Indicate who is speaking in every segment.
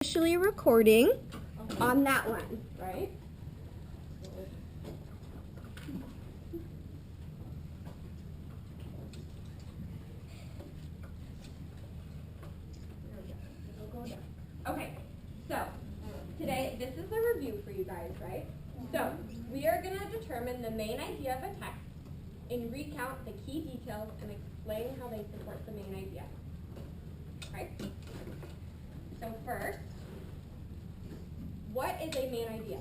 Speaker 1: Officially recording on that one, right? Okay, so today this is a review for you guys, right? So we are going to determine the main idea of a text and recount the key details and explain how they support the main idea. Okay? So first, what is a main idea?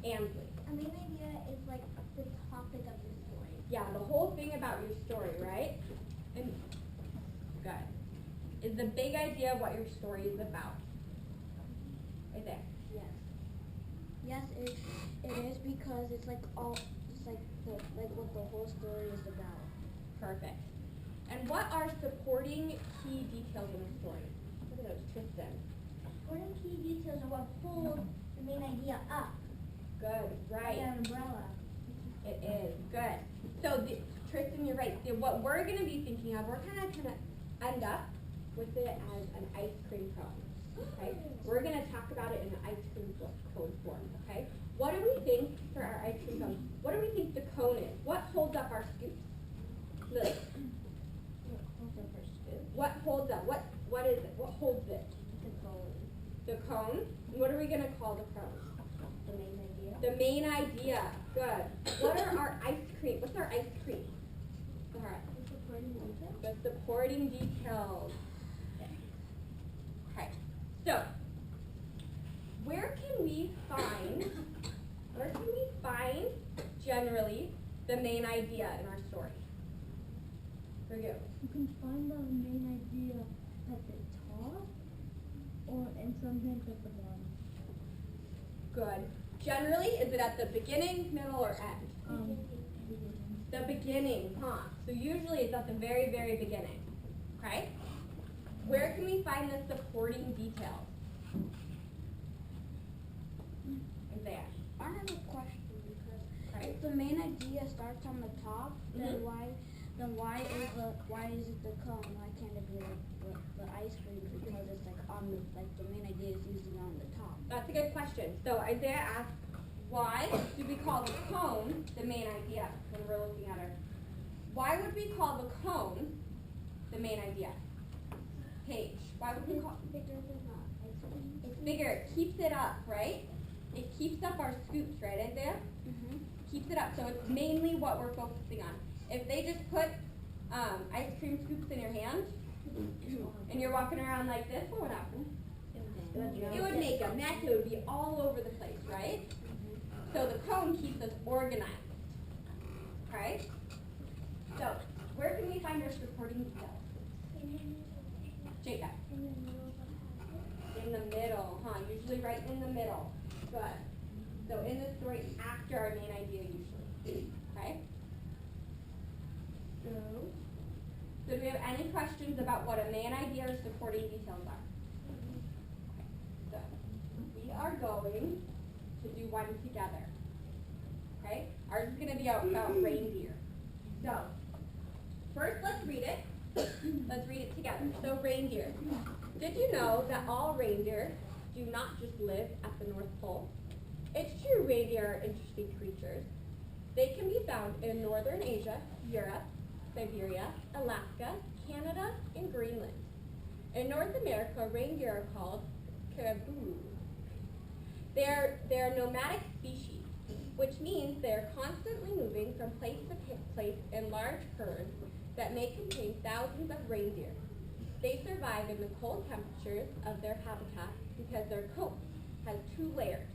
Speaker 1: Ansley.
Speaker 2: A main idea is like the topic of the story.
Speaker 1: Yeah, the whole thing about your story, right? And good. Is the big idea of what your story is about. Right there.
Speaker 2: Yes. Yes, it is because it's like what the whole story is about.
Speaker 1: Perfect. And what are supporting key details in the story? Look at those, Tristan.
Speaker 2: Supporting key details are what hold the main idea up.
Speaker 1: Good, right.
Speaker 2: Like an umbrella.
Speaker 1: It is, good. So, Tristan, you're right. What we're going to be thinking of, we're kind of end up with it as an ice cream cone. Okay? We're going to talk about it in an ice cream cone form. Okay? What do we think for our ice cream cone? What do we think the cone is? What holds up our scoops? Lily. What holds up? What is it? What holds it?
Speaker 2: The cone.
Speaker 1: The cone? What are we going to call the cone?
Speaker 2: The main idea.
Speaker 1: The main idea. Good. What are our ice cream? What's our ice cream? All right.
Speaker 2: The supporting details.
Speaker 1: The supporting details. Okay. So, where can we find generally the main idea in our story? For you.
Speaker 2: You can find the main idea at the top and sometimes at the bottom.
Speaker 1: Good. Generally, is it at the beginning, middle, or end? The beginning, huh? So usually it's at the very, very beginning. Okay? Where can we find the supporting details? There.
Speaker 2: I have a question because
Speaker 1: Right.
Speaker 2: if the main idea starts on the top, then
Speaker 1: Mhm.
Speaker 2: why is it the cone? Why can't it be the ice cream? Because it's the main idea is usually on the top.
Speaker 1: That's a good question. So Isaiah asked, why do we call the cone the main idea when we're looking at her? Why would we call the cone the main idea? Paige, why would we call it? It's bigger. It keeps it up, right? It keeps up our scoops, right, Isaiah?
Speaker 2: Mm-hmm.
Speaker 1: Keeps it up. So it's mainly what we're focusing on. If they just put ice cream scoops in your hand and you're walking around like this, what would happen? It would make a mess. It would be all over the place, right? So the cone keeps us organized. Okay? So where can we find our supporting details? Jacob. In the middle, huh? Usually right in the middle. Good. So in the story after our main idea usually. Okay? So do we have any questions about what a main idea or supporting details are? Okay. So we are going to do one together. Okay? Ours is going to be about reindeer. So first let's read it. Let's read it together. So reindeer. Did you know that all reindeer do not just live at the North Pole? It's true reindeer are interesting creatures. They can be found in northern Asia, Europe, Siberia, Alaska, Canada, and Greenland. In North America, reindeer are called caribou. They are nomadic species, which means they are constantly moving from place to place in large herds that may contain thousands of reindeer. They survive in the cold temperatures of their habitat because their coat has 2 layers.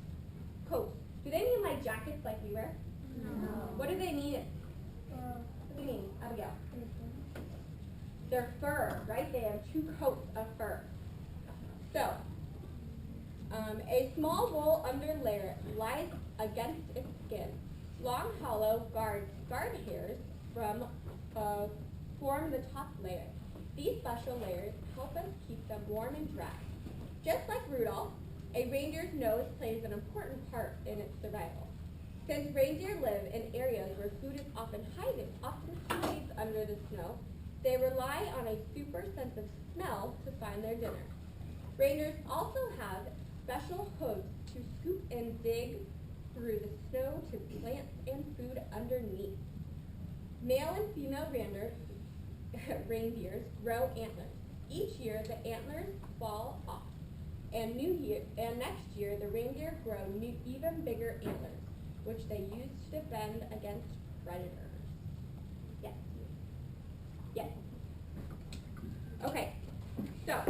Speaker 1: Coats. Do they mean like jackets like we wear?
Speaker 2: No.
Speaker 1: What do they mean? What do you mean, Abigail? They're fur, right? They have 2 coats of fur. So, a small wool underlayer lies against its skin. Long, hollow guard hairs form the top layer. These special layers help us keep them warm and dry. Just like Rudolph, a reindeer's nose plays an important part in its survival. Since reindeer live in areas where food is often hides under the snow, they rely on a super sense of smell to find their dinner. Reindeers also have special hooves to scoop and dig through the snow to plants and food underneath. Male and female reindeers grow antlers. Each year, the antlers fall off, and next year, the reindeer grow even bigger antlers, which they use to defend against predators. Yes. Yes. Okay. So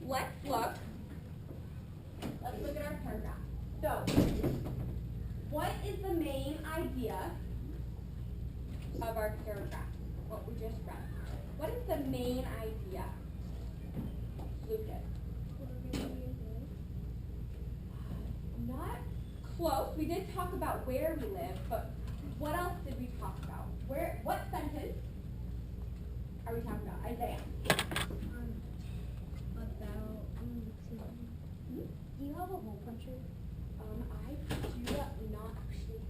Speaker 1: let's look at our paragraph. So, what is the main idea of our paragraph? What we just read. What is the main idea? Lucas. Not close. We did talk about where we live, but what else did we talk about? What sentence are we talking about? Isaiah.
Speaker 2: Do you have a hole puncher?
Speaker 1: I do not actually.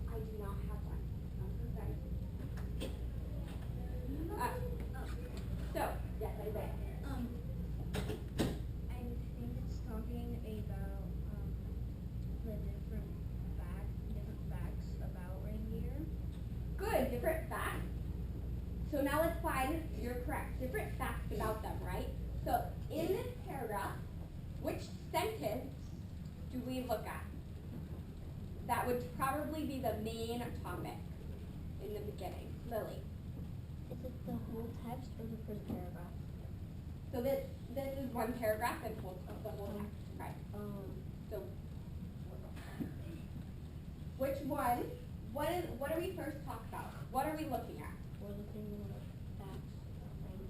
Speaker 1: I do not have one. So, yes, Isaiah.
Speaker 2: I think it's talking about the different facts about reindeer.
Speaker 1: Good, different facts. So now let's find, you're correct, different facts about them, right? So in this paragraph, which sentence do we look at? That would probably be the main topic in the beginning. Lily.
Speaker 2: Is it the whole text or the first paragraph?
Speaker 1: So this is one paragraph and the whole text, right? So which one? What do we first talk about? What are we looking at?
Speaker 2: We're looking at facts.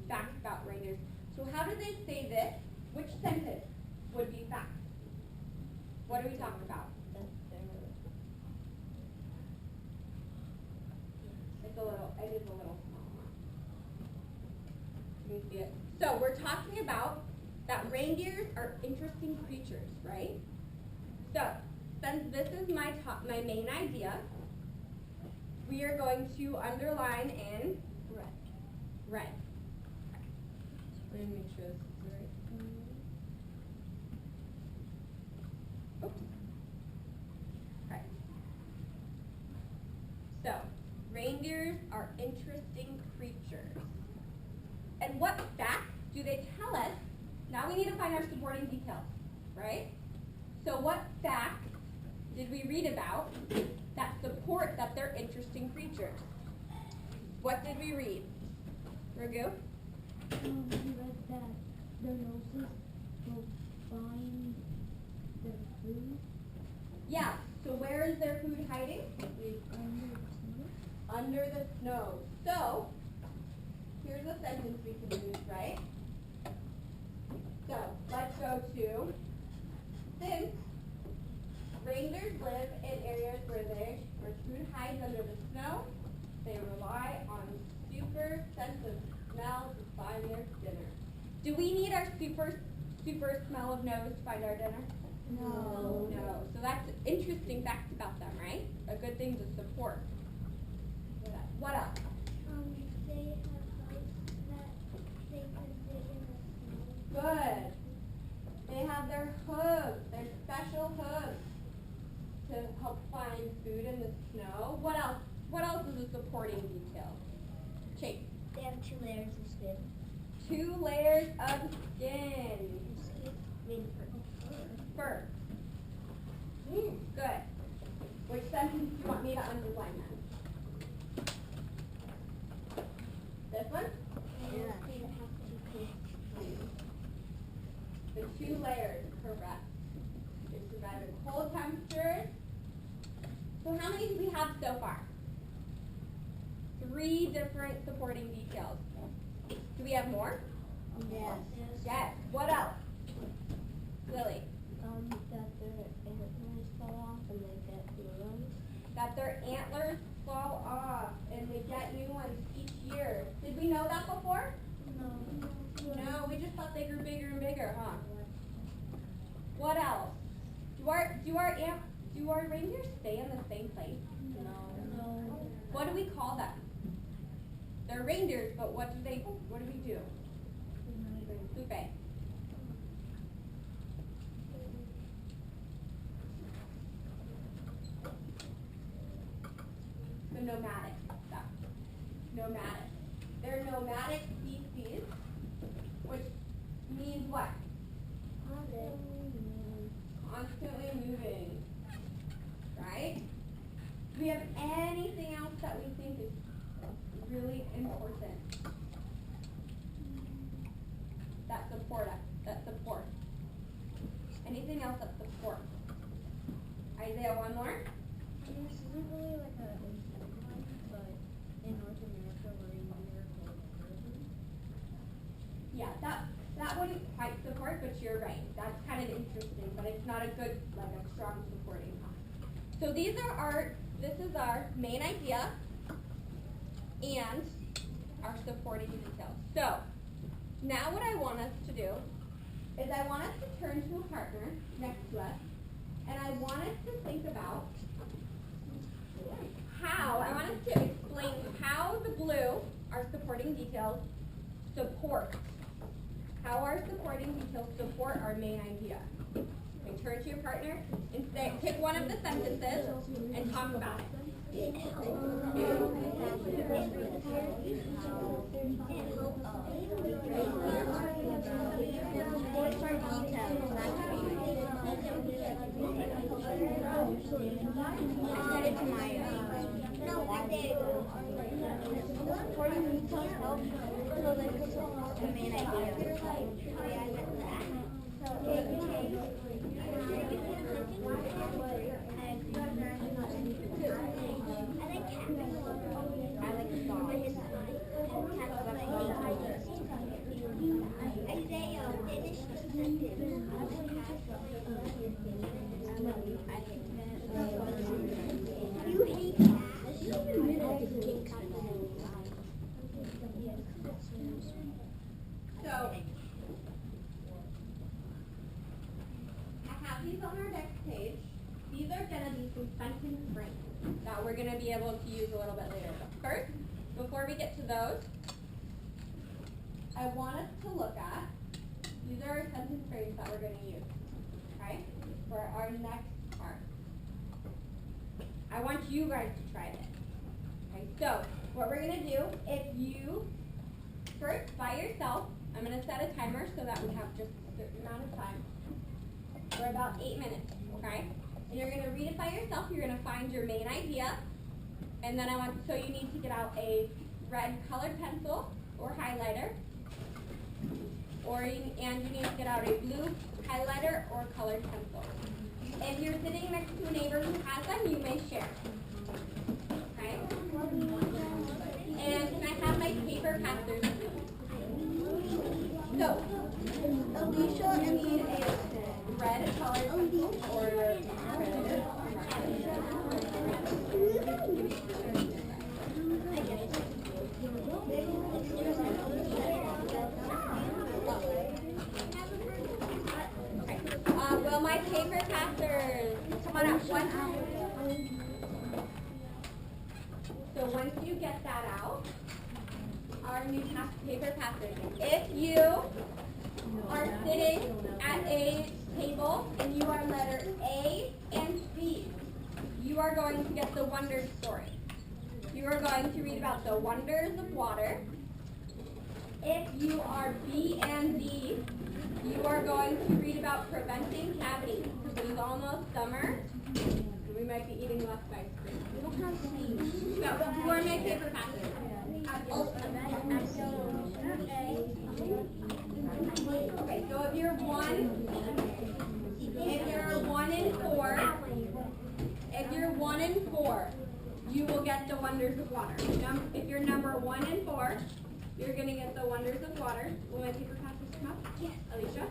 Speaker 1: Facts about reindeers. So how do they say this? Which sentence would be facts? What are we talking about? It is a little small. Can you see it? So we're talking about that reindeers are interesting creatures, right? So since this is my main idea, we are going to underline in red. Let me make sure this is right. Oops. Okay. So, reindeers are interesting creatures. And what facts do they tell us? Now we need to find our supporting details, right? So what facts did we read about that support that they're interesting creatures? What did we read? Ragu?
Speaker 2: We read that their noses will find their food.
Speaker 1: Yeah, so where is their food hiding? Under the snow. So, here's a sentence we can use, right? So, let's go to, since reindeers live in areas where food hides under the snow, they rely on super sense of smell to find their dinner. Do we need our super smell of nose to find our dinner?
Speaker 2: No.
Speaker 1: No. So that's interesting facts about them, right? A good thing to support. What else?
Speaker 2: They have hooves that they can dig in the snow.
Speaker 1: Good. They have their hooves, their special hooves to help find food in the snow. What else? What else is a supporting detail? Chase.
Speaker 2: They have 2 layers of skin.
Speaker 1: 2 layers of skin. Fur. Good. Which sentence do you want me to underline then? This one? The 2 layers, correct. They survive in cold temperatures. So how many do we have so far? 3 different supporting details. Do we have more?
Speaker 2: Yes.
Speaker 1: Yes. What else? Lily.
Speaker 2: That their antlers fall off and they get new ones.
Speaker 1: That their antlers fall off and they get new ones each year. Did we know that before?
Speaker 2: No.
Speaker 1: No, we just thought they grew bigger and bigger, huh? What else? Do our reindeers stay in the same place?
Speaker 2: No.
Speaker 1: What do we call them? They're reindeers, but what do we do? Lupe. The nomadic stuff. Nomadic. They're nomadic species, which means what? Constantly moving. Right? Do we have anything else that we think is really important? That support us. That support. Anything else that supports? Isaiah, one more?
Speaker 2: This isn't really like a insect one, but in North America we're in Europe.
Speaker 1: Yeah, that wouldn't quite support, but you're right. That's kind of interesting, but it's not a good, like a strong supporting one. So this is our main idea and our supporting details. So now what I want us to do is I want us to turn to a partner next to us, and I want us to think about I want us to explain how the blue, our supporting details, support. How our supporting details support our main idea. Okay, turn to your partner and pick one of the sentences and talk about it. So, I have these on our next page. These are going to be some sentence frames that we're going to be able to use a little bit later. But first, before we get to those, I want us to look at, these are our sentence frames that we're going to use, okay, for our next part. I want you guys to try this. Okay, so what we're going to do, if you, first, by yourself, I'm going to set a timer so that we have just a certain amount of time. For about 8 minutes, okay? And you're going to read it by yourself. You're going to find your main idea. And then so you need to get out a red colored pencil or highlighter. And you need to get out a blue highlighter or colored pencil. If you're sitting next to a neighbor who has them, you may share. Okay? And can I have my paper passers? So, Alicia need a red colored pencil or will my paper passers come on up one time? So once you get that out, our new paper passers. If you are sitting at a table and you are letter A and B, you are going to get the wonder story. You are going to read about the wonders of water. If you are B and D, you are going to read about preventing cavities. Because it is almost summer, and we might be eating less ice cream. We don't have sleeves. So, who are my paper passers? Okay, so if you're one and four, you will get the wonders of water. If you're number 1 and 4, you're going to get the wonders of water. Will my paper passers come up? Yes. Alicia,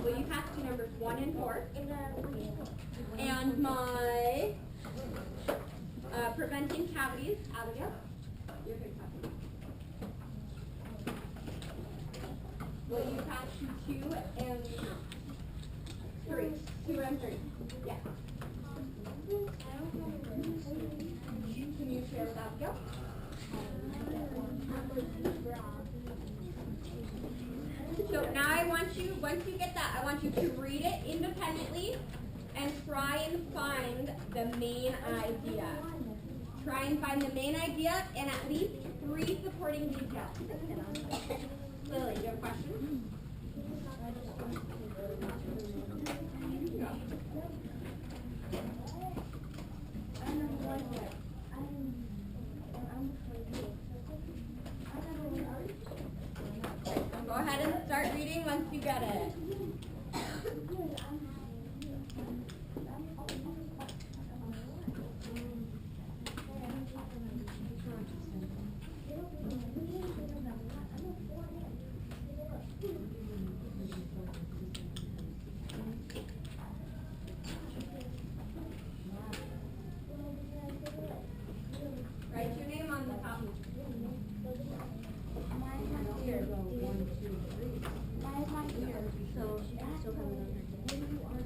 Speaker 1: will you pass to numbers 1 and 4? And my preventing cavities, Abigail. You're going to pass them. Will you pass to 2 and 3? 2 and 3. Yeah. Can you share with Abigail? So now I want you, once you get that, I want you to read it independently and try and find the main idea. Try and find the main idea and at least 3 supporting details. Lily, do you have a question? Go ahead and start reading once you get it. Write your name on the top.
Speaker 2: Here. Mine's not here, so she can still come in on her.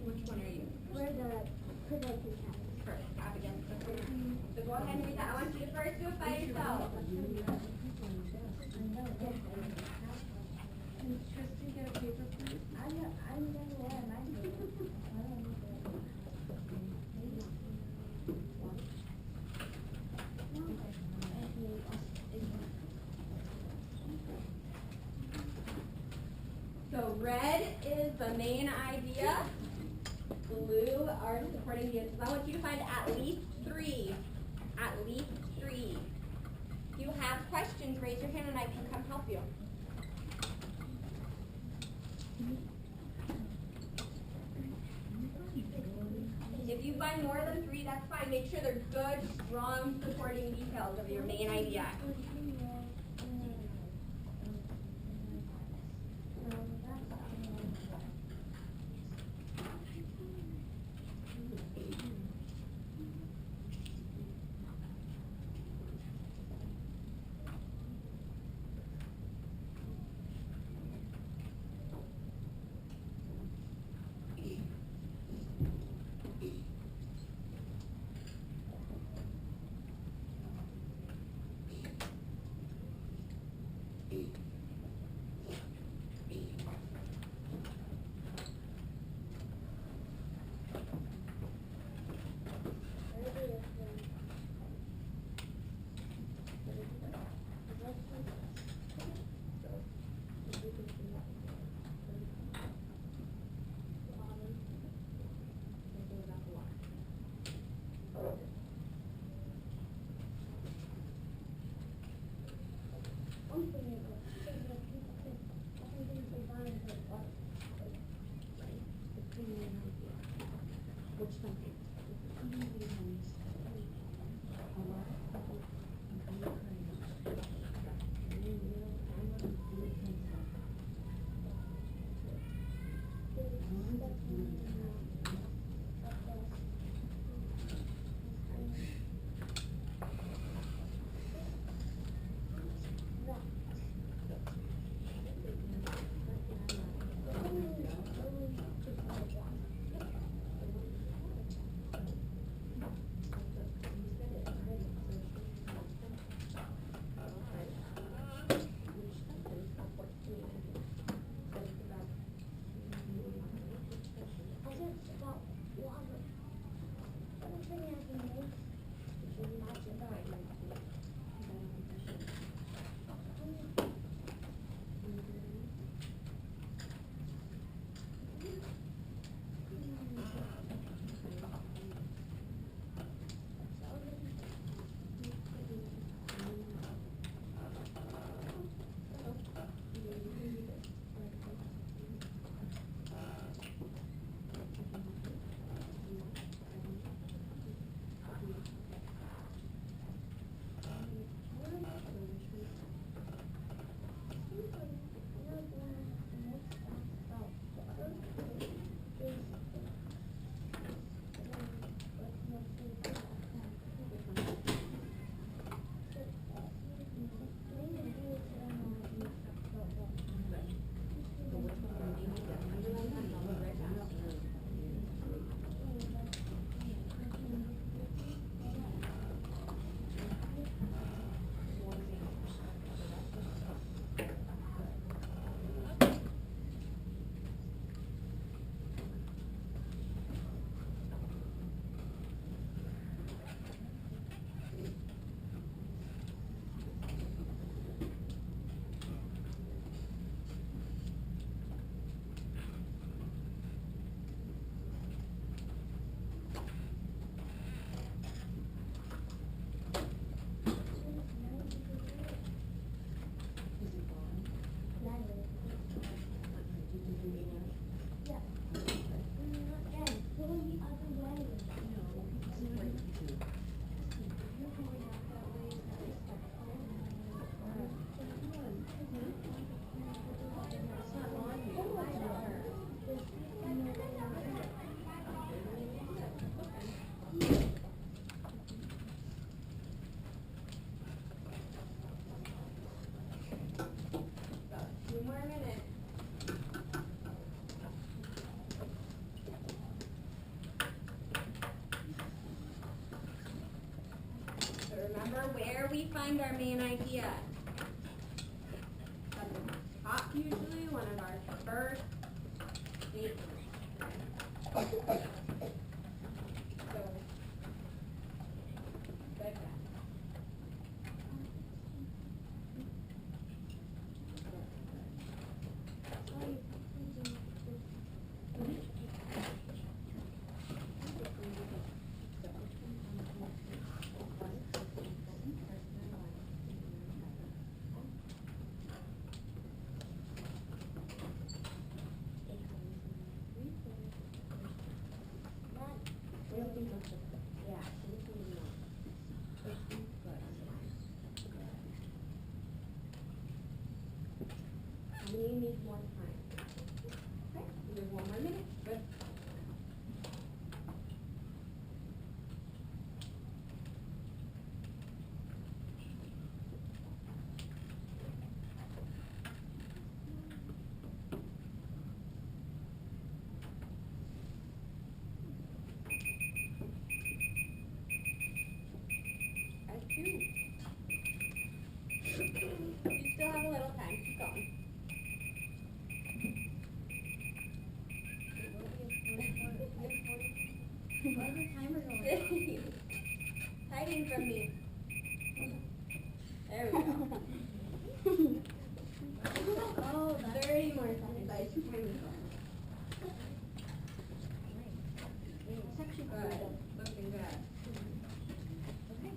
Speaker 1: Which one are you?
Speaker 2: We're the prevention cat.
Speaker 1: First, up against the screen. So go ahead and read that. I want you to first do it by yourself. Can Tristan get a paper, please?
Speaker 2: I'm going to wear mine.
Speaker 1: So red is the main idea. Blue are the supporting ideas. So I want you to find at least 3. At least 3. If you have questions, raise your hand and I can come help you. If you find more than 3, that's fine. Make sure they're good, strong, supporting details of your main idea. find our main idea? At the top usually, one of our first statements. So, like that. We need more time. Okay, we have 1 more minute. Good. That's 2. You still have a little time. Keep going.
Speaker 2: Why is the timer going?
Speaker 1: Hiding from me. There we go.
Speaker 2: Oh, that's
Speaker 1: 30 more seconds. I took my knee off.
Speaker 2: it's actually
Speaker 1: Good.
Speaker 2: good.
Speaker 1: Looking good.
Speaker 2: Okay.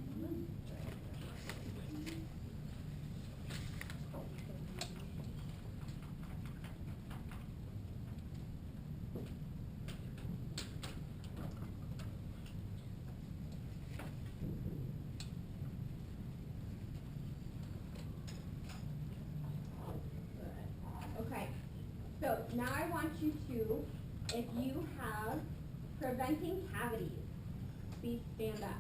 Speaker 1: Okay, so now I want you to, if you have preventing cavities, please stand up.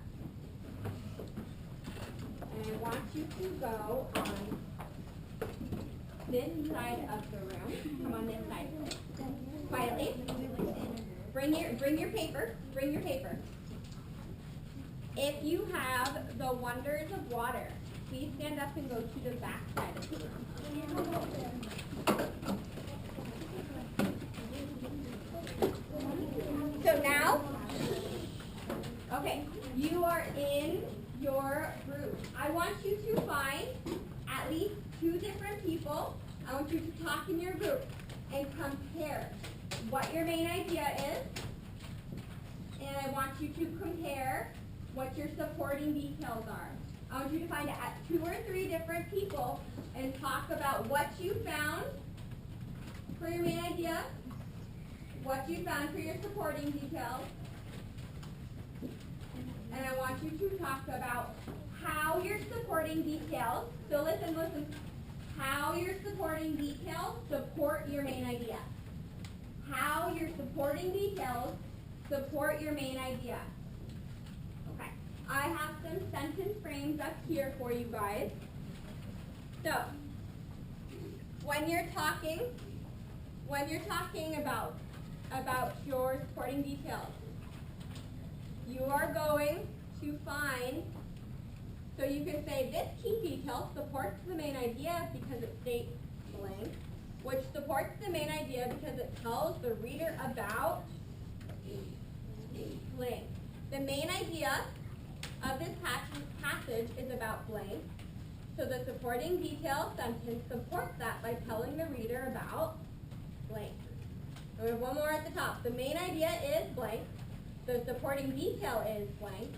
Speaker 1: And I want you to go on this side of the room. Come on this side. Quietly. Bring your paper. Bring your paper. If you have the wonders of water, please stand up and go to the back side of the room. So now, okay, you are in your group. I want you to find at least 2 different people. I want you to talk in your group and compare what your main idea is. And I want you to compare what your supporting details are. I want you to find 2 or 3 different people and talk about what you found for your main idea, what you found for your supporting details, and I want you to talk about how your supporting details, so listen, how your supporting details support your main idea. How your supporting details support your main idea. Okay, I have some sentence frames up here for you guys. So, when you're talking about your supporting details, you are going to find, so you can say this key detail supports the main idea because it states blank, which supports the main idea because it tells the reader about blank. The main idea of this passage is about blank, so the supporting detail sentence supports that by telling the reader about blank. And we have one more at the top. The main idea is blank. The supporting detail is blank.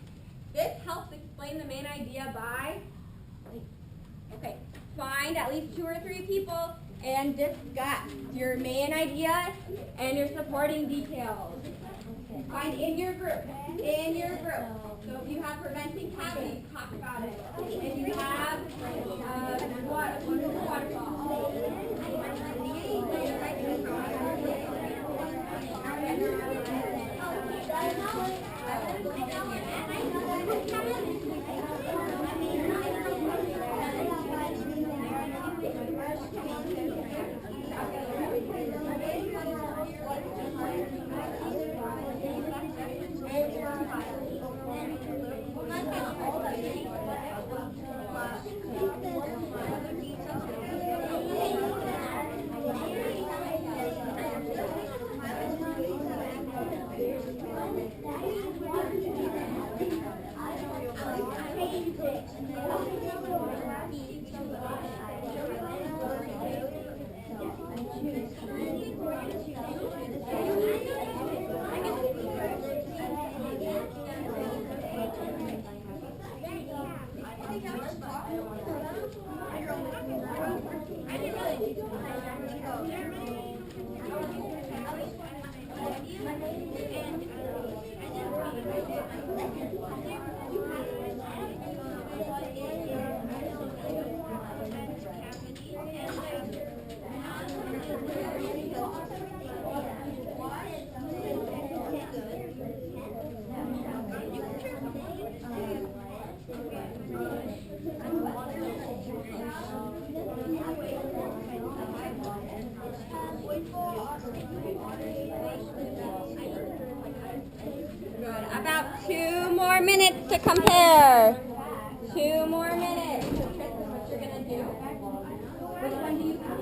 Speaker 1: This helps explain the main idea by blank. Okay, find at least 2 or 3 people and discuss your main idea and your supporting details. Find in your group. In your group. So if you have preventing cavities, talk about it. If you have Good. About 2 more minutes to compare. 2 more minutes. So this is what you're going to do. Which one do you have?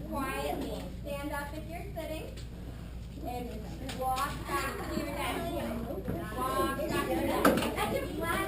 Speaker 1: Quietly stand up if you're sitting and walk back to your desk. Walk back to your desk. That's your flat.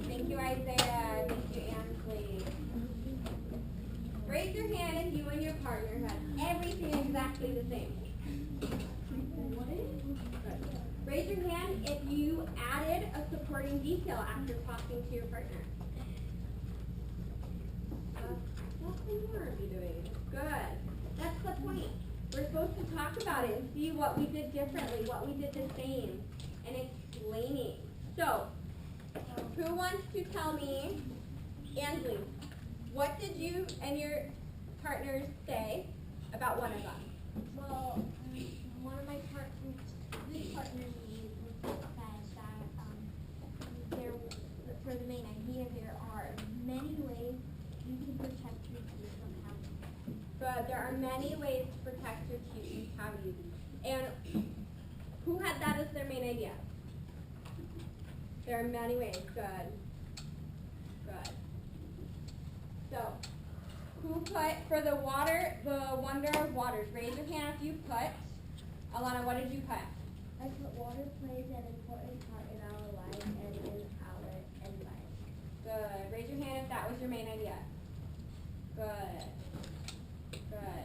Speaker 1: Thank you, Isaiah. Thank you, Ansley. Raise your hand if you and your partner have everything exactly the same. Raise your hand if you added a supporting detail after talking to your partner. Nothing more are you doing? Good. That's the point. We're supposed to talk about it and see what we did differently, what we did the same, and explaining. So, who wants to tell me, Ansley, what did you and your partners say about one of them?
Speaker 2: Well, one of my partners says that there, for the main idea, there are many ways you can protect your teeth from having.
Speaker 1: But there are many ways to protect your teeth cavities. And who had that as their main idea? There are many ways. Good. Good. So, who put, for the water, the wonder of waters, raise your hand if you put. Alana, what did you put?
Speaker 2: I put water plays an important part in our life and in our environment.
Speaker 1: Good. Raise your hand if that was your main idea. Good. Good.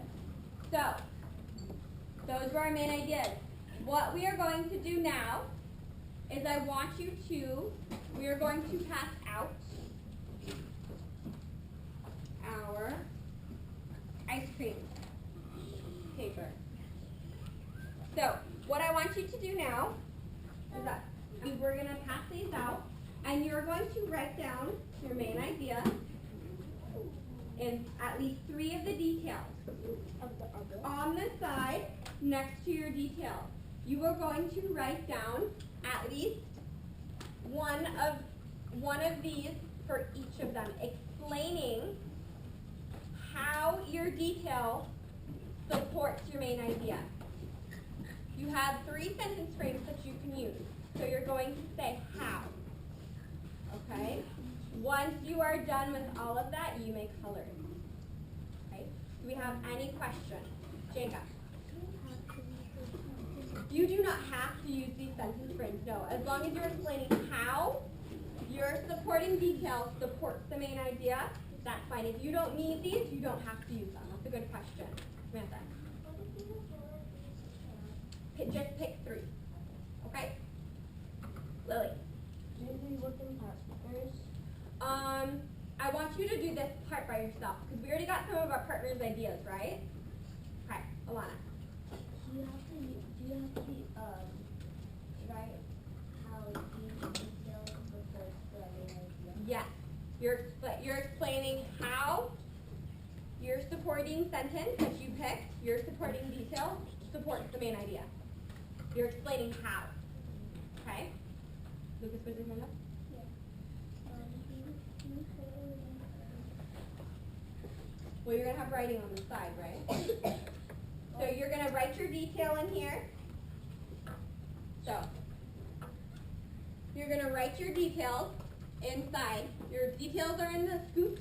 Speaker 1: So, those were our main ideas. What we are going to do now is I want you to, we are going to pass out our ice cream paper. So, what I want you to do now is that we're going to pass these out, and you're going to write down your main idea in at least 3 of the details. On the side, next to your detail, you are going to write down at least one of these for each of them, explaining how your detail supports your main idea. You have 3 sentence frames that you can use. So you're going to say how. Okay? Once you are done with all of that, you may color it. Okay? Do we have any questions? Jacob? You do not have to use these sentence frames, no. As long as you're explaining how your supporting detail supports the main idea, that's fine. If you don't need these, you don't have to use them. That's a good question. Samantha? Just pick 3. Okay? Lily?
Speaker 2: Maybe we work in partners.
Speaker 1: I want you to do this part by yourself, because we already got some of our partners' ideas, right? Okay, Alana.
Speaker 2: Do you have to write how each detail supports the main idea?
Speaker 1: Yes. You're explaining how your supporting sentence that you picked, your supporting detail, supports the main idea. You're explaining how. Okay? Lucas, was your hand up? Well, you're going to have writing on the side, right? So you're going to write your detail in here. So you're going to write your details inside. Your details are in the scoop.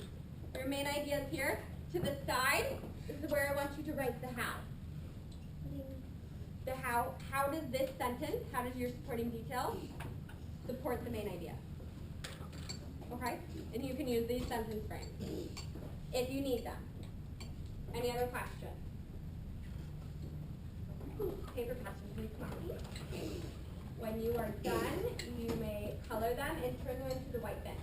Speaker 1: Your main idea is here. To the side, this is where I want you to write the how. The how does this sentence, how does your supporting detail support the main idea? Okay? And you can use these sentence frames if you need them. Any other questions? Paper passes, please, please. When you are done, you may color them and turn them into the white bin.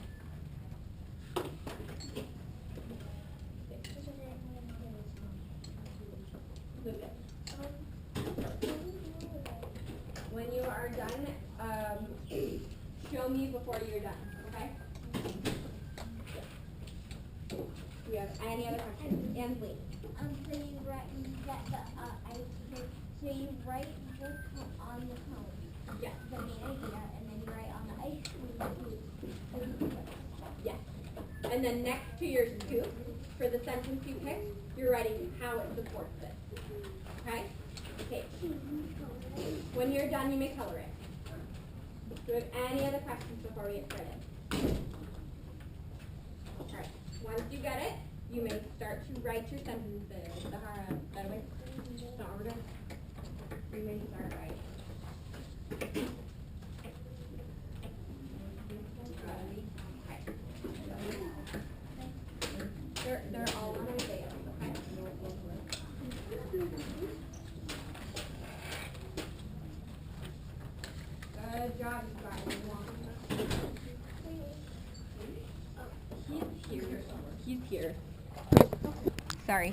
Speaker 1: Lucas. When you are done, show me before you're done, okay? Do you have any other questions? Ansley.
Speaker 2: So you write so you write on the cone.
Speaker 1: Yes.
Speaker 2: The main idea, and then you write on the ice cream.
Speaker 1: Yes. And then next to your scoop, for the sentence you picked, you're writing how it supports it. Okay? Okay. When you're done, you may color it. Do you have any other questions before we get started? Alright. Once you get it, you may start to write your sentences. Sahara, by the way, it's not what we're doing. You may start right. They're all on Isaiah, okay? Good job, you guys. He's here. He's here. Sorry.